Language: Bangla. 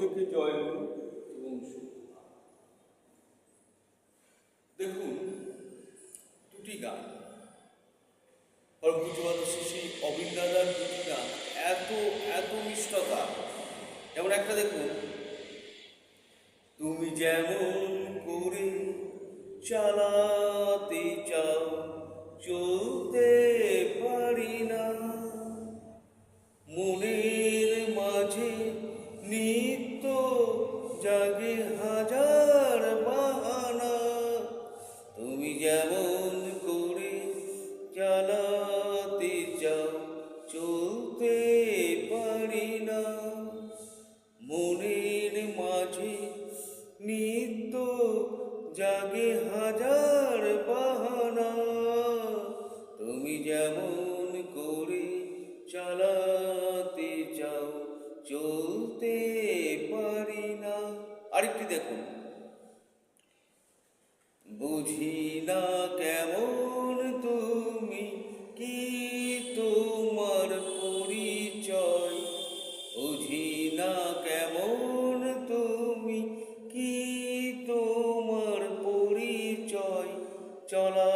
থেকে জয়গুরু এবং দেখুন দুটি গান পরমপূজ্যপাদ শ্রী অবিন দাদার দুটি গান এত এত মিষ্টতা। যেমন একটা দেখুন, তুমি যেমন করে চালাতে চাও চলতে পারি না, মনের মাঝে নিত্য জাগে হাজার বাহানা। তুমি যেমন করে চালাতে চাও চলতে পারি না, মনের মাঝে নিত্য জাগে হাজার বাহানা। তুমি যেমন করে চালাতে চাও চলতে পারি না। আরেকটি দেখুন, বুঝি না কেমন তুমি, কি তোমার পরিচয়, বুঝি না কেমন তুমি, কি তোমার পরিচয়, চলা